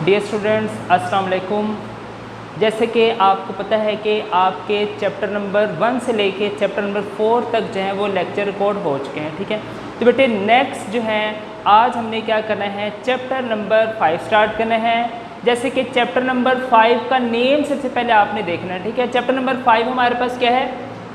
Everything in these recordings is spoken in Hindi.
डियर स्टूडेंट्स, अस्सलाम वालेकुम। जैसे कि आपको पता है कि आपके चैप्टर नंबर 1 से लेके चैप्टर नंबर 4 तक जो है वो लेक्चर रिकॉर्ड हो चुके हैं, ठीक है। तो बेटे नेक्स्ट जो है आज हमने क्या करना है, चैप्टर नंबर 5 स्टार्ट करना है। जैसे कि चैप्टर नंबर 5 का नेम सबसे पहले आपने देखना है, ठीक है। चैप्टर नंबर 5 हमारे पास क्या है,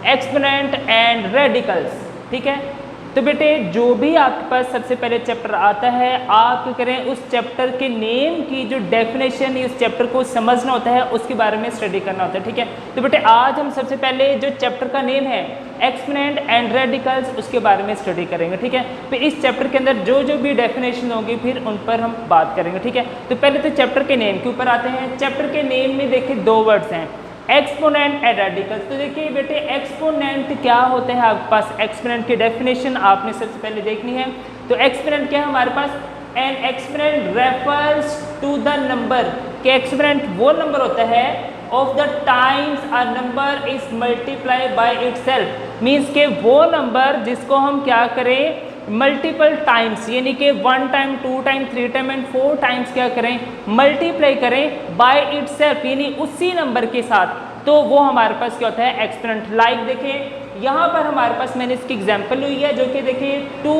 एक्सपोनेंट एंड रेडिकल्स, ठीक है। तो बेटे जो भी आपके पास सबसे पहले चैप्टर आता है, आप क्या करें, उस चैप्टर के नेम की जो डेफिनेशन उस चैप्टर को समझना होता है, उसके बारे में स्टडी करना होता है, ठीक है। तो बेटे आज हम सबसे पहले जो चैप्टर का नेम है एक्सपोनेंट एंड रेडिकल्स, उसके बारे में स्टडी करेंगे, ठीक है। फिर इस चैप्टर के अंदर जो जो भी डेफिनेशन होंगी फिर उन पर हम बात करेंगे, ठीक है। तो पहले तो चैप्टर के नेम के ऊपर आते हैं। चैप्टर के नेम में देखिए 2 वर्ड्स हैं, एक्सपोनेंट एंड रेडिकल्स। तो देखिए बेटे एक्सपोनेंट क्या होता है, आपके पास एक्सपोनेंट की डेफिनेशन आपने सबसे पहले देखनी है। तो एक्सपोनेंट क्या है हमारे पास, an exponent refers to the number, कि एक्सपोनेंट वो नंबर होता है of the times a number is multiply by itself, means के वो नंबर जिसको हम क्या करें, मल्टीपल टाइम्स, यानी कि 1 time 2 time 3 time and 4 times क्या करें, मल्टीप्लाई करें बाय इटसेल्फ, यानी उसी नंबर के साथ। तो वो हमारे पास क्या होता है, एक्सपोनेंट। लाइक देखें यहाँ पर हमारे पास मैंने इसकी एग्जांपल हुई है, जो कि देखिए 2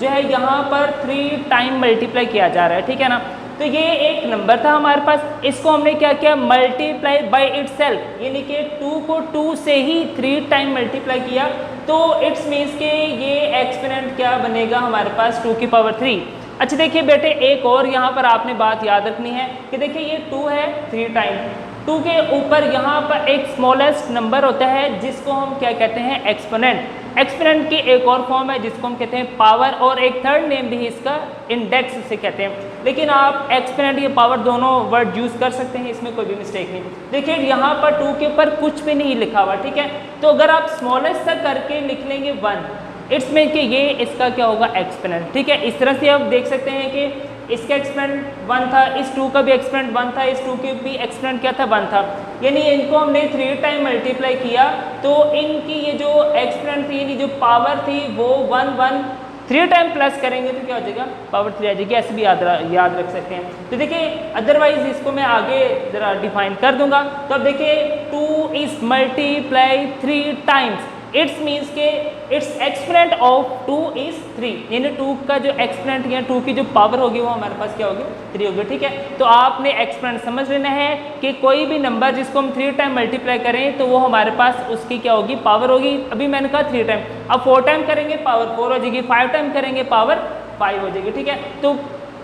जो है यहाँ पर 3 टाइम मल्टीप्लाई किया जा रहा है, ठीक है ना। तो ये एक नंबर था हमारे पास, इसको हमने क्या किया, मल्टीप्लाई बाय इटसेल्फ, यानी कि 2 को 2 से ही 3 टाइम मल्टीप्लाई किया। तो इट्स मीन्स के ये एक्सपोनेंट क्या बनेगा हमारे पास, 2 की पावर 3। अच्छा देखिए बेटे एक और यहाँ पर आपने बात याद रखनी है कि देखिए ये 2 है 3 टाइम, 2 के ऊपर यहाँ पर एक स्मॉलेस्ट नंबर होता है जिसको हम क्या कहते हैं, एक्सपोनेंट। एक्सपोनेंट की एक और फॉर्म है जिसको हम कहते हैं पावर, और एक थर्ड नेम भी इसका इंडेक्स से कहते हैं। लेकिन आप एक्सपोनेंट या पावर दोनों वर्ड यूज़ कर सकते हैं, इसमें कोई भी मिस्टेक नहीं। देखिए यहाँ पर 2 के ऊपर कुछ भी नहीं लिखा हुआ, ठीक है। तो अगर आप स्मॉलेस्ट तक करके लिख लेंगे 1, इट्स मीन कि ये इसका क्या होगा, एक्सपोनेंट, ठीक है। इस तरह से आप देख सकते हैं कि इसका एक्सपोनेंट 1 था, इस 2 का भी एक्सपोनेंट 1 था, इस 2 के भी एक्सपोनेंट क्या था, 1 था। यानी इनको हमने 3 टाइम मल्टीप्लाई किया तो इनकी ये जो एक्सपोनेंट थी, यानी जो पावर थी वो 1 3 टाइम प्लस करेंगे तो क्या हो जाएगा, पावर 3 आ जाएगी। ऐसे भी याद रख सकते हैं। तो देखिए अदरवाइज इसको मैं आगे जरा डिफाइन कर दूंगा। तो अब देखिए 2 is multiply 3 times, it's means के इट्स एक्सपोनेंट ऑफ 2 इज 3, यानी 2 का जो एक्सपोनेंट या 2 की जो पावर होगी वो हमारे पास क्या होगी, 3 होगी, ठीक है। तो आपने एक्सपोनेंट समझ लेना है कि कोई भी नंबर जिसको हम 3 टाइम मल्टीप्लाई करें तो वो हमारे पास उसकी क्या होगी, पावर होगी। अभी मैंने कहा 3 टाइम, अब 4 टाइम करेंगे पावर 4 हो जाएगी, 5 टाइम करेंगे पावर 5 हो जाएगी, ठीक है। तो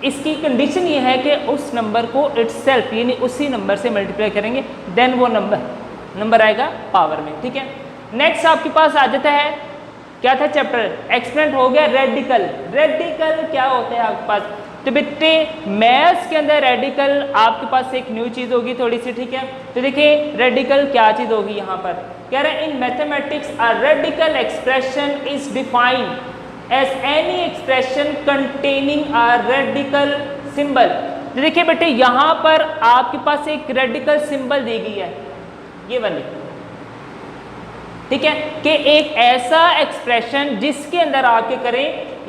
इसकी कंडीशन ये है कि उस नंबर को इटसेल्फ यानी उसी नंबर से मल्टीप्लाई करेंगे, देन वो नंबर आएगा पावर में, ठीक है। नेक्स्ट आपके पास आ जाता है, क्या था चैप्टर, एक्सपोनेंट हो गया, रेडिकल। रेडिकल क्या होता है आपके पास, तो बेटे मैथ्स के अंदर रेडिकल आपके पास एक न्यू चीज़ होगी थोड़ी सी, ठीक है। तो देखिए रेडिकल क्या चीज़ होगी, यहाँ पर कह रहे हैं in mathematics a radical expression is defined as any expression containing a radical symbol. तो देखिए बेटे यहाँ पर आपके पास एक रेडिकल सिंबल दी गई है, ये वाली, ठीक है, कि एक ऐसा एक्सप्रेशन जिसके अंदर आप क्या करें,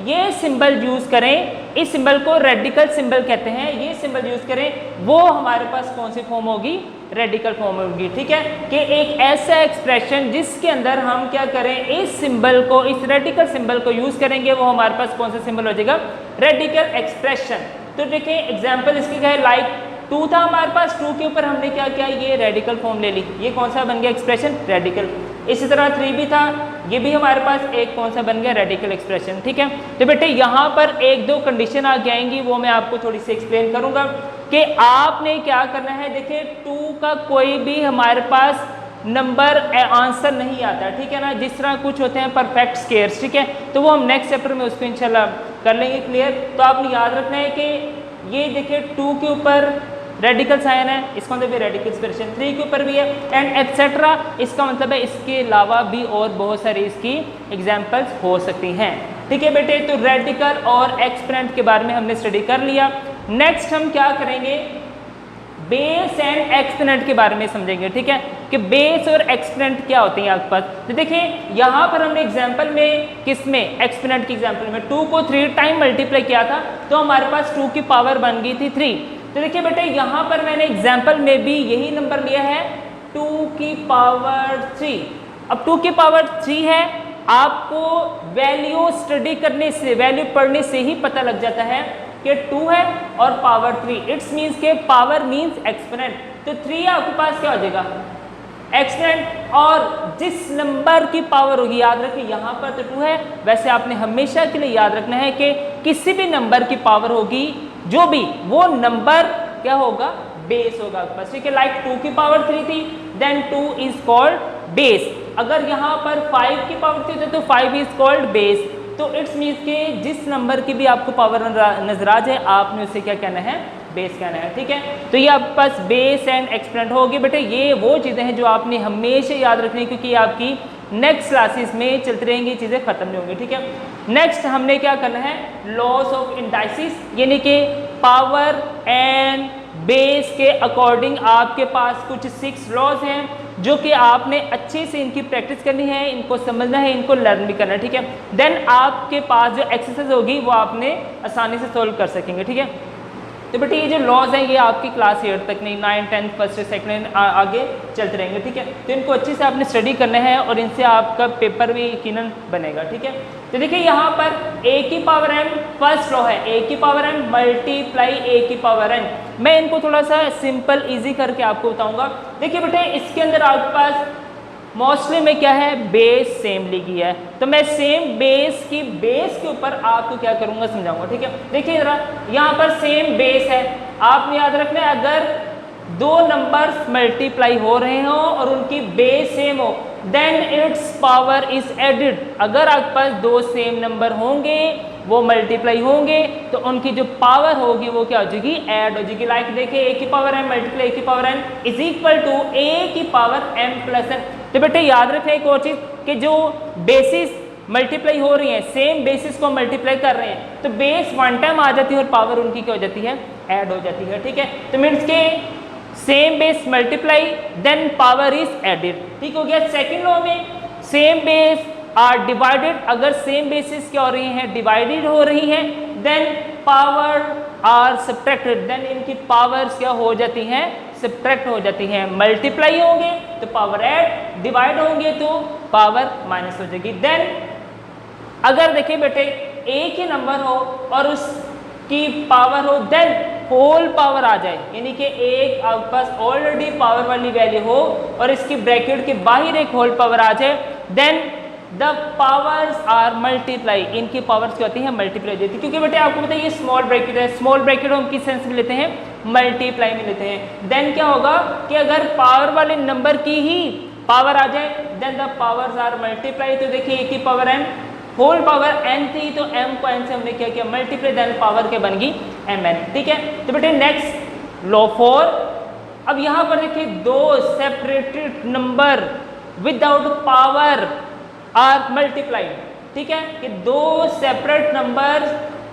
ये सिंबल यूज करें, इस सिंबल को रेडिकल सिंबल कहते हैं, ये सिंबल यूज करें, वो हमारे पास कौन सी फॉर्म होगी, रेडिकल फॉर्म होगी, ठीक है। कि एक ऐसा एक्सप्रेशन जिसके अंदर हम क्या करें, इस सिंबल को, इस रेडिकल सिंबल को यूज करेंगे, वो हमारे पास कौन सा सिंबल हो जाएगा, रेडिकल एक्सप्रेशन। तो देखिए एग्जाम्पल इसकी क्या है, लाइक 2 था हमारे पास, 2 के ऊपर हमने क्या किया, ये रेडिकल फॉर्म ले ली, ये कौन सा बन गया एक्सप्रेशन, रेडिकल। इसी तरह 3 भी था, ये भी हमारे पास एक कौन सा बन गया, रेडिकल एक्सप्रेशन, ठीक है। तो बेटे यहाँ पर 1-2 कंडीशन आ जाएंगी, वो मैं आपको थोड़ी सी एक्सप्लेन करूंगा कि आपने क्या करना है। देखिए 2 का कोई भी हमारे पास नंबर आंसर नहीं आता, ठीक है ना। जिस तरह कुछ होते हैं परफेक्ट स्केयर्स, ठीक है, तो वो हम नेक्स्ट चैप्टर में उसको इंशाल्लाह कर लेंगे क्लियर। तो आपने याद रखना है कि ये देखिए 2 के ऊपर रेडिकल साइन है, इसका मतलब भी रेडिकल एक्सप्रेशन, 3 के ऊपर भी है, एंड एटसेट्रा। इसका मतलब है इसके अलावा भी और बहुत सारी इसकी एग्जांपल्स हो सकती हैं, ठीक है बेटे। तो रेडिकल और एक्सपोनेंट के बारे में हमने स्टडी कर लिया। नेक्स्ट हम क्या करेंगे, बेस एंड एक्सपोनेंट के बारे में समझेंगे, ठीक है, कि बेस और एक्सपोनेंट क्या होते हैं आपके पास। तो देखिए यहाँ पर हमने एग्जांपल में किस में, एक्सपोनेंट की एग्जांपल में 2 को 3 टाइम मल्टीप्लाई किया था, तो हमारे पास 2 की पावर बन गई थी 3। तो देखिए बेटे यहाँ पर मैंने एग्जाम्पल में भी यही नंबर लिया है 2 की पावर 3। अब 2 की पावर 3 है, आपको वैल्यू स्टडी करने से, वैल्यू पढ़ने से ही पता लग जाता है कि 2 है और पावर 3, इट्स मीन्स के पावर मीन्स एक्सपोनेंट, तो 3 आपके पास क्या हो जाएगा एक्सपोनेंट। और जिस नंबर की पावर होगी, याद रखिए यहाँ पर तो 2 है, वैसे आपने हमेशा के लिए याद रखना है कि किसी भी नंबर की पावर होगी जो भी, वो नंबर क्या होगा बेस होगा आपके पास, ठीक है। लाइक 2 की पावर 3 थी, देन 2 इज कॉल्ड बेस। अगर यहाँ पर 5 की पावर थी तो 5 इज कॉल्ड बेस। तो इट्स मीन्स के जिस नंबर की भी आपको पावर नजर आ जाए, आपने उसे क्या कहना है बेस कहना है, ठीक है। तो ये आपके पास बेस एंड एक्सपोनेंट होगी बेटे। ये वो चीज़ें हैं जो आपने हमेशा याद रखनी है, क्योंकि आपकी नेक्स्ट क्लासेस में चलती रहेंगी, चीज़ें खत्म नहीं होंगी, ठीक है। नेक्स्ट हमने क्या करना है लॉस ऑफ इंडाइसिस, यानी कि पावर एंड बेस के अकॉर्डिंग आपके पास कुछ 6 लॉज हैं जो कि आपने अच्छे से इनकी प्रैक्टिस करनी है, इनको समझना है, इनको लर्न भी करना है, ठीक है। देन आपके पास जो एक्सरसाइज होगी वो आपने आसानी से सोल्व कर सकेंगे, ठीक है। तो बेटे ये जो लॉज हैं ये आपकी क्लास 8 तक नहीं, 9, 10, फर्स्ट सेकंड आगे चलते रहेंगे, ठीक है। तो इनको अच्छे से आपने स्टडी करना है और इनसे आपका पेपर भी यकीनन बनेगा, ठीक है। तो देखिए यहाँ पर a की पावर n फर्स्ट लॉ है, a की पावर n मल्टीप्लाई a की पावर n। मैं इनको थोड़ा सा सिंपल इजी करके आपको बताऊंगा। देखिए बेटे इसके अंदर आपके पास मोस्टली में क्या है बेस सेम लिखी है, तो मैं सेम बेस के ऊपर आपको क्या करूंगा समझाऊंगा, ठीक है। देखिए जरा यहाँ पर सेम बेस है, आपने याद रखना है अगर 2 नंबर्स मल्टीप्लाई हो रहे हो और उनकी बेस सेम हो then its power is added. अगर आपके पास 2 सेम नंबर होंगे वो मल्टीप्लाई होंगे तो उनकी जो पावर होगी वो क्या हो जाएगी ऐड हो जाएगी। लाइक देखिए a की पावर m मल्टीप्लाई a की power n is equal to a की पावर m प्लस n। तो बेटे याद रखें एक और चीज कि जो बेसिस मल्टीप्लाई हो रही है, सेम बेसिस को मल्टीप्लाई कर रहे हैं, तो बेस 1 टाइम आ जाती है और पावर उनकी क्या हो जाती है ऐड हो जाती है, ठीक है। तो मीन्स के same base multiply then power is added, ठीक हो गया। सेकेंड लॉ में सेम बेस आर डिवाइडेड, अगर सेम बेसिस क्या हो रही हैं डिवाइडेड हो रही हैं then power are subtracted, then इनकी पावर्स क्या हो जाती हैं सब्ट्रैक्ट हो जाती हैं। मल्टीप्लाई होंगे तो पावर ऐड, डिवाइड होंगे तो पावर माइनस हो जाएगी। देन अगर देखिए बेटे एक ही नंबर हो और उसकी पावर हो देन होल पावर आ जाए, यानी कि एक आपके पास ऑलरेडी पावर वाली वैल्यू हो और इसकी ब्रैकेट के बाहर एक होल पावर आ जाए then the powers are multiply, इनकी पावर्स क्या होती है मल्टीप्लाई हो जाती है। क्योंकि बेटे आपको पता है ये स्मॉल ब्रैकेट है, स्मॉल ब्रैकेट हम किस सेंस में लेते हैं मल्टीप्लाई में लेते हैं। देन क्या होगा कि अगर पावर वाले नंबर की ही पावर आ जाए then the powers are multiply. तो देखिए a की power n whole power n थी तो m को n से हमने क्या किया मल्टीप्लाई, देन पावर के बन गई mn, ठीक है। तो बेटे नेक्स्ट लॉ 4, अब यहाँ पर देखिए 2 separated number without power are multiplied, ठीक है, कि 2 सेपरेट नंबर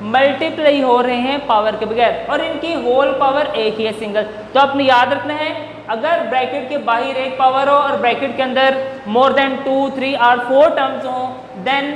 मल्टीप्लाई हो रहे हैं पावर के बगैर और इनकी होल पावर एक ही है सिंगल। तो आपने याद रखना है अगर ब्रैकेट के बाहर एक पावर हो और ब्रैकेट के अंदर मोर देन 2, 3 और 4 टर्म्स हो देन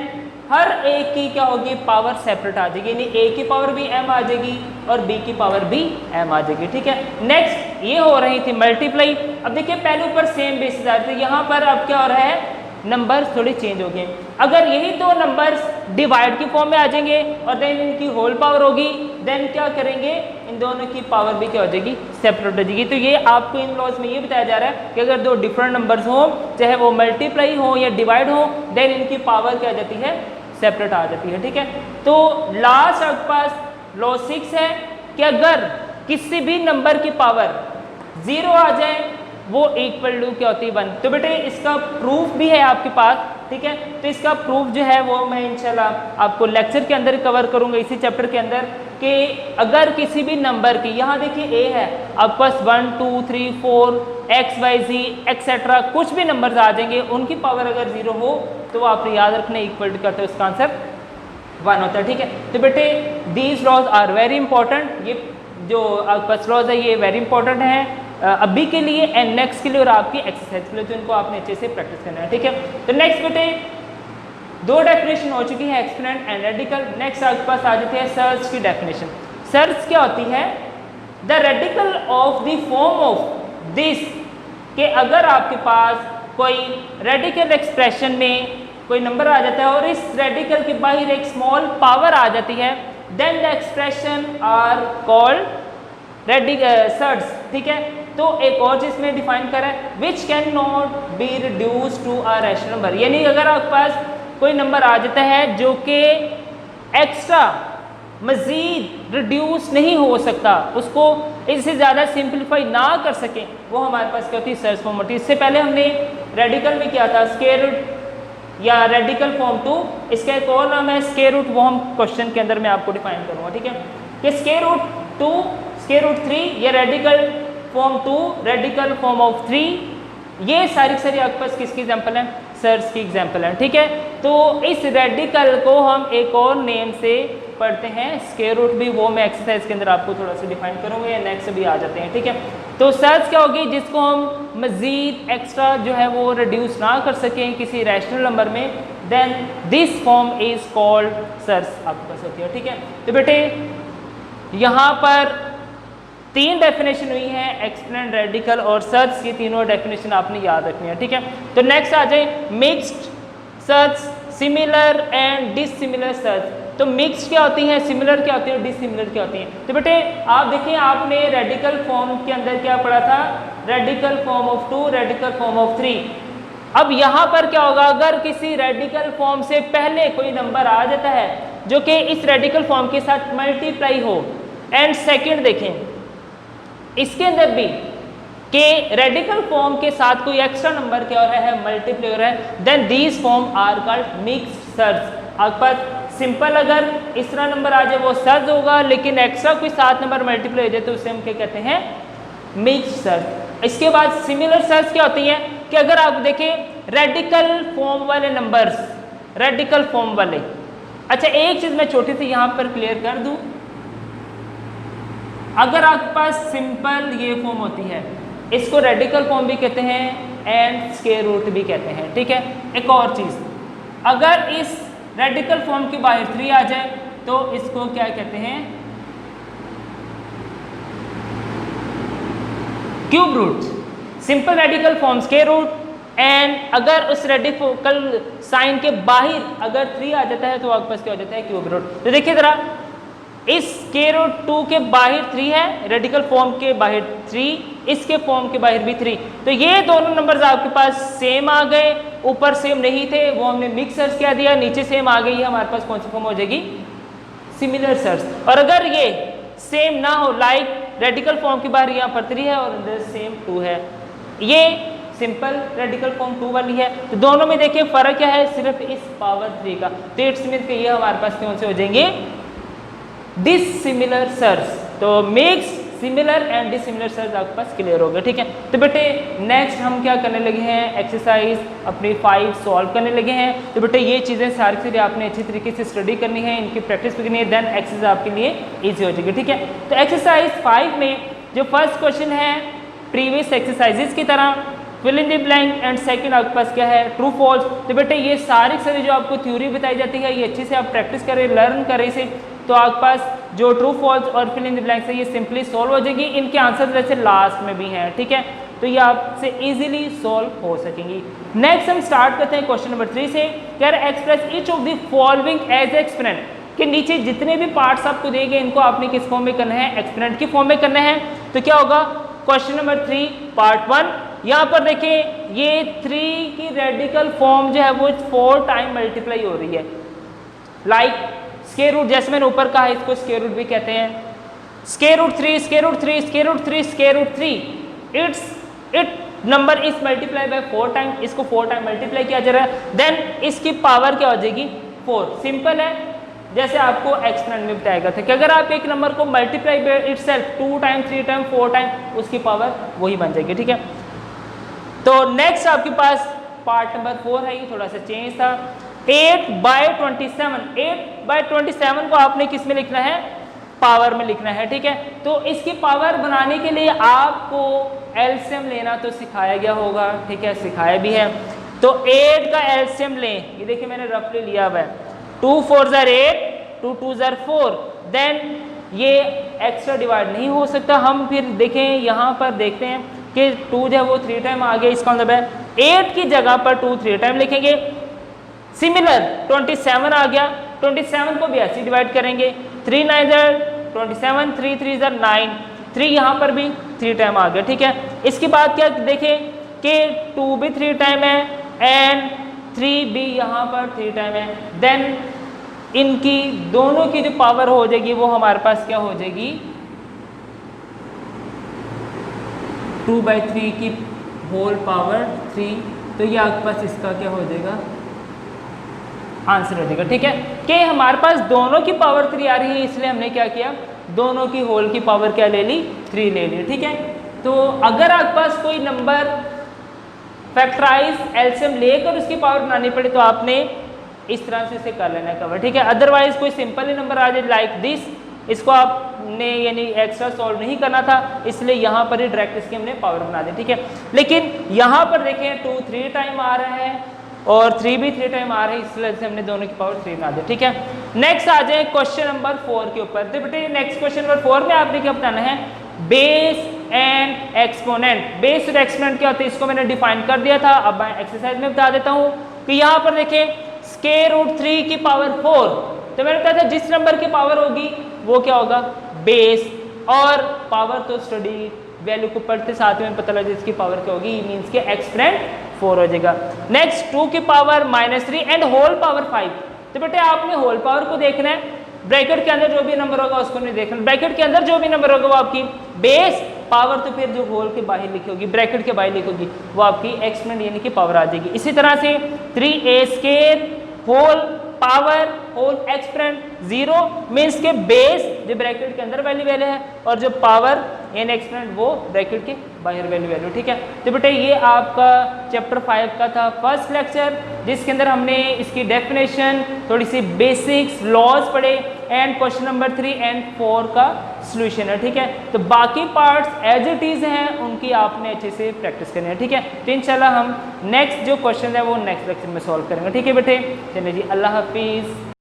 हर एक की क्या होगी पावर सेपरेट आ जाएगी, यानी a की पावर भी m आ जाएगी और b की पावर भी m आ जाएगी, ठीक है। नेक्स्ट ये हो रही थी मल्टीप्लाई। अब देखिए पहले ऊपर सेम बेसिस आ रही थी, यहाँ पर अब क्या हो रहा है नंबर्स थोड़े चेंज हो गए। अगर यही 2 नंबर्स डिवाइड की फॉर्म में आ जाएंगे और देन इनकी होल पावर होगी देन क्या करेंगे इन दोनों की पावर भी क्या हो जाएगी सेपरेट हो जाएगी। तो ये आपको इन लॉज में ये बताया जा रहा है कि अगर 2 डिफरेंट नंबर्स हो चाहे वो मल्टीप्लाई हो या डिवाइड हो देन इनकी पावर क्या आ जाती है सेपरेट आ जाती है, ठीक है। तो लास्ट आपके पास लॉ 6 है कि अगर किसी भी नंबर की पावर 0 आ जाए वो इक्वल टू क्या होती है 1। तो बेटे इसका प्रूफ भी है आपके पास, ठीक है। तो इसका प्रूफ जो है वो मैं इंशाल्लाह आपको लेक्चर के अंदर कवर करूंगा इसी चैप्टर के अंदर कि अगर किसी भी नंबर की, यहाँ देखिए a है आपके पास 1, 2, 3, 4 x, y, z एक्सेट्रा कुछ भी नंबर्स आ जाएंगे उनकी पावर अगर 0 हो तो आपने याद रखना इक्वल टू करते हैं उसका आंसर 1 होता है, ठीक है। तो बेटे these laws are very important, ये जो आपके पास लॉज है ये वेरी इंपॉर्टेंट है अभी के लिए एंड नेक्स्ट के लिए और आपकी एक्सरसाइज के लिए, तो इनको आपने अच्छे से प्रैक्टिस करना है, ठीक है। तो नेक्स्ट बेटे 2 डेफिनेशन हो चुकी है एक्सपोनेंट एंड रेडिकल। नेक्स्ट आपके पास आ जाते हैं सर्च की डेफिनेशन। सर्च क्या होती है the radical of the form of this, कि अगर आपके पास कोई रेडिकल एक्सप्रेशन में कोई नंबर आ जाता है और इस रेडिकल के बाहर एक स्मॉल पावर आ जाती है, then the expression are called surds, ठीक है। तो एक और चीज में डिफाइन करा है, which can not be reduce to a rational number, यानी अगर आपके पास कोई नंबर आ जाता है जो कि एक्स्ट्रा मजीद रिड्यूस नहीं हो सकता, उसको इससे ज़्यादा सिंप्लीफाई ना कर सके, वो हमारे पास क्या होती है, सर्च फॉर्म होती है। इससे पहले हमने रेडिकल में क्या था, स्क्वायर रूट या रेडिकल फॉर्म 2, इसका एक और नाम है स्क्वायर रूट, वो हम क्वेश्चन के अंदर मैं आपको डिफाइन करूँगा, ठीक है। कि स्क्वायर रूट 2, स्क्वायर रूट 3, या radical form 2, radical form of 3, ये सारी आपके पास किसकी एग्जाम्पल है, सर्च की एग्जाम्पल है, ठीक है। तो इस रेडिकल को हम एक और नेम से पढ़ते हैं स्क्वायर रूट भी, वो मैं एक्सरसाइज के अंदर आपको थोड़ा सा डिफाइन करूँगा, या नेक्स्ट भी आ जाते हैं, ठीक है। तो सर्च क्या होगी, जिसको हम मजीद एक्स्ट्रा जो है वो रिड्यूस ना कर सकें किसी रैशनल नंबर में, then this form is called surd आपके पास होती है, ठीक है। तो बेटे यहाँ पर 3 डेफिनेशन हुई है, एक्सपोनेंट, रेडिकल और सर्च की, तीनों डेफिनेशन आपने याद रखनी है, ठीक है। तो नेक्स्ट आ जाए mixed search, similar and dissimilar search. तो मिक्स्ड क्या होती है, सिमिलर क्या होती है, डिसिमिलर क्या होती है। तो बेटे आप देखिए, आपने रेडिकल फॉर्म के अंदर क्या पढ़ा था, radical form of 2, radical form of 3। अब यहाँ पर क्या होगा, अगर किसी रेडिकल फॉर्म से पहले कोई नंबर आ जाता है जो कि इस रेडिकल फॉर्म के साथ मल्टीप्लाई हो, एंड सेकेंड देखें इसके अंदर भी कि रेडिकल फॉर्म के साथ कोई एक्स्ट्रा नंबर क्या हो रहा है, मल्टीप्लाई हो रहा है, then these form are called mixed surd. आपके पास सिंपल अगर इस तरह नंबर आ जाए वो सर्च होगा, लेकिन एक्स्ट्रा कोई 7 नंबर मल्टीप्लाई हो जाए तो उसे हम क्या कहते हैं, मिक्स्ड सर्च। इसके बाद सिमिलर सर्च क्या होती है, कि अगर आप देखें रेडिकल फॉर्म वाले नंबर्स, रेडिकल फॉर्म वाले, अच्छा एक चीज मैं छोटी सी यहाँ पर क्लियर कर दूं, अगर आपके पास सिंपल ये फॉर्म होती है, इसको रेडिकल फॉर्म भी कहते हैं एंड स्क्वायर रूट भी कहते हैं, ठीक है। एक और चीज, अगर इस रेडिकल फॉर्म के बाहर 3 आ जाए तो इसको क्या कहते हैं, cube root. Simple radical form square root, and अगर उस रेडिकल साइन के बाहर अगर 3 आ जाता है तो आपके पास क्या हो जाता है, क्यूब रूट। तो देखिए जरा, इस स्क्वायर रूट 2 के बाहर 3 है, रेडिकल फॉर्म के बाहर 3, इसके फॉर्म के बाहर भी 3, तो ये दोनों नंबर्स आपके पास सेम आ गए, ऊपर सेम नहीं थे वो हमने मिक्स सर्च क्या दिया, नीचे सेम आ गई है, हमारे पास कौन सी फॉर्म हो जाएगी, सिमिलर सर्च। और अगर ये सेम ना हो, लाइक रेडिकल फॉर्म के बाहर यहाँ पर 3 है और अंदर सेम 2 है, ये सिंपल रेडिकल फॉर्म 2 वाली है, तो दोनों में देखिए फर्क क्या है, सिर्फ इस पावर 3 का। तो इट्स मींस कि ये हमारे पास कौन से हो जाएंगे, डिसिमिलर सर्च। तो mix, similar and dissimilar search आपके पास क्लियर हो गया, ठीक है। तो बेटे नेक्स्ट हम क्या करने लगे हैं, एक्सरसाइज अपनी 5 सॉल्व करने लगे हैं। तो बेटे ये चीज़ें सारी आपने अच्छी तरीके से स्टडी करनी है, इनकी प्रैक्टिस भी करनी है, देन एक्सरसाइज आपके लिए ईजी हो जाएगी, ठीक है। तो एक्सरसाइज 5 में जो फर्स्ट क्वेश्चन है प्रीवियस एक्सरसाइजेज की तरह, fill in the blank, and second आपके पास क्या है, ट्रू फॉल्स। तो बेटे ये सारी जो आपको थ्योरी बताई जाती है, ये अच्छे से आप प्रैक्टिस करें, लर्न करें इसे, तो आपके पास जो ट्रू फॉल्स और फिल इन द ब्लैंक्स है ये सिंपली सॉल्व हो जाएगी। इनके आंसर वैसे लास्ट में भी हैं, ठीक है, तो ये आपसे इजीली सॉल्व हो सकेंगी। नेक्स्ट हम स्टार्ट करते हैं क्वेश्चन नंबर 3 से, कैर express each of the following as exponent, कि नीचे जितने भी पार्ट्स आपको दिए गए इनको आपने किस फॉर्म में करना है, एक्सपोनेंट की फॉर्म में करना है। तो क्या होगा, क्वेश्चन नंबर 3 पार्ट 1, यहाँ पर देखें ये 3 की रेडिकल फॉर्म जो है वो 4 टाइम मल्टीप्लाई हो रही है, लाइक स्क्वायर रूट, जैसे मैंने ऊपर कहा इसको स्क्वायर रूट भी कहते हैं, square root 3, square root 3, square root 3, square root 3, it number is multiply by 4 time, इसको 4 टाइम मल्टीप्लाई किया जा रहा है, देन इसकी पावर क्या हो जाएगी 4। सिंपल है, जैसे आपको एक्सपोनेंट में बताया गया था कि अगर आप एक नंबर को multiply by itself 2 time, 3 time, 4 time, उसकी पावर वही बन जाएगी, ठीक है। तो नेक्स्ट आपके पास पार्ट नंबर 4 है, ये थोड़ा सा चेंज था। 8/27, 8/27 को आपने किस में लिखना है, पावर में लिखना है, ठीक है। तो इसकी पावर बनाने के लिए आपको एलसीएम लेना तो सिखाया गया होगा, ठीक है, सिखाया भी है। तो 8 का एलसीएम लें, ये देखिए मैंने रफली लिया हुआ है, 2 4 ज़ार 8, 2 2 ज़ार 4, देन ये एक्स्ट्रा डिवाइड नहीं हो सकता। हम फिर देखें यहाँ पर देखते हैं कि 2 जो है वो 3 टाइम आ गया, इसका मतलब है 8 की जगह पर 2 3 टाइम लिखेंगे। सिमिलर 27 आ गया, 27 को भी ऐसे डिवाइड करेंगे, 3 9 27, 3 3 9, 3 यहाँ पर भी 3 टाइम आ गया, ठीक है। इसके बाद क्या देखें कि 2 भी 3 टाइम है एंड 3 भी यहाँ पर 3 टाइम है। देन इनकी दोनों की जो पावर हो जाएगी वो हमारे पास क्या हो जाएगी, 2/3 की होल पावर 3। तो ये आपके पास इसका क्या हो जाएगा, आंसर हो जाएगा, ठीक है। कि हमारे पास दोनों की पावर 3 आ रही है, इसलिए हमने क्या किया, दोनों की होल की पावर क्या ले ली, 3 ले ली, ठीक है। तो अगर आपके पास कोई नंबर फैक्टराइज एलसीएम लेकर उसकी पावर बनानी पड़े तो आपने इस तरह से इसे कर लेना कवर, ठीक है। अदरवाइज कोई सिंपल ही नंबर आ जाए लाइक दिस, इसको आपने यानी एक्स्ट्रा सॉल्व नहीं करना था, इसलिए यहाँ पर ही डायरेक्ट इसकी हमने पावर बना दी, ठीक है। लेकिन यहाँ पर देखें 2 3 टाइम आ रहा है और 3 भी 3 टाइम आ रहा है, इसलिए से हमने दोनों की पावर 3 बना दी, ठीक है। नेक्स्ट आ जाए क्वेश्चन नंबर 4 के ऊपर। तो बेटे नेक्स्ट क्वेश्चन नंबर 4 में आपने क्या बताना है, बेस एंड एक्सपोनेंट। बेस और एक्सपोनेंट क्या होते हैं इसको मैंने डिफाइन कर दिया था, अब मैं एक्सरसाइज में बता देता हूँ कि यहाँ पर देखें स्क्वायर रूट 3 की पावर 4, तो मैंने बताया था जिस नंबर की पावर होगी वो क्या होगा, बेस, और पावर तो स्टडी वैल्यू को पढ़ते साथ में पता लगे इसकी पावर क्या होगी, मीन्स के एक्सपोनेंट 4 हो जाएगा। नेक्स्ट 2 की पावर -3 एंड होल पावर 5। तो बेटे आपने होल पावर को देखना है, ब्रैकेट के अंदर जो भी नंबर होगा उसको नहीं देखना, ब्रैकेट के अंदर जो भी नंबर होगा वो आपकी बेस, पावर तो फिर जो होल के बाहर लिखी होगी, ब्रैकेट के बाहर लिखी होगी वो आपकी एक्सपोनेंट यानी कि पावर आ जाएगी। इसी तरह से 3a² whole power whole exponent 0 means के बेस जो ब्रैकेट के अंदर वैल्यू है और जो पावर यानी एक्सपोनेंट वो ब्रैकेट के बाहर वैल्यू, ठीक है। तो बेटे ये आपका चैप्टर 5 का था फर्स्ट लेक्चर, जिसके अंदर हमने इसकी डेफिनेशन, थोड़ी सी बेसिक्स, लॉज पढ़े एंड क्वेश्चन नंबर 3 एंड 4 का सॉल्यूशन है, ठीक है। तो बाकी पार्ट्स एज इट इज हैं, उनकी आपने अच्छे से प्रैक्टिस करनी है, ठीक है। तो इंशाल्लाह हम नेक्स्ट जो क्वेश्चन है वो नेक्स्ट लेक्चर में सॉल्व करेंगे, ठीक है बेटे। चलिए जी, अल्लाह हाफिज़।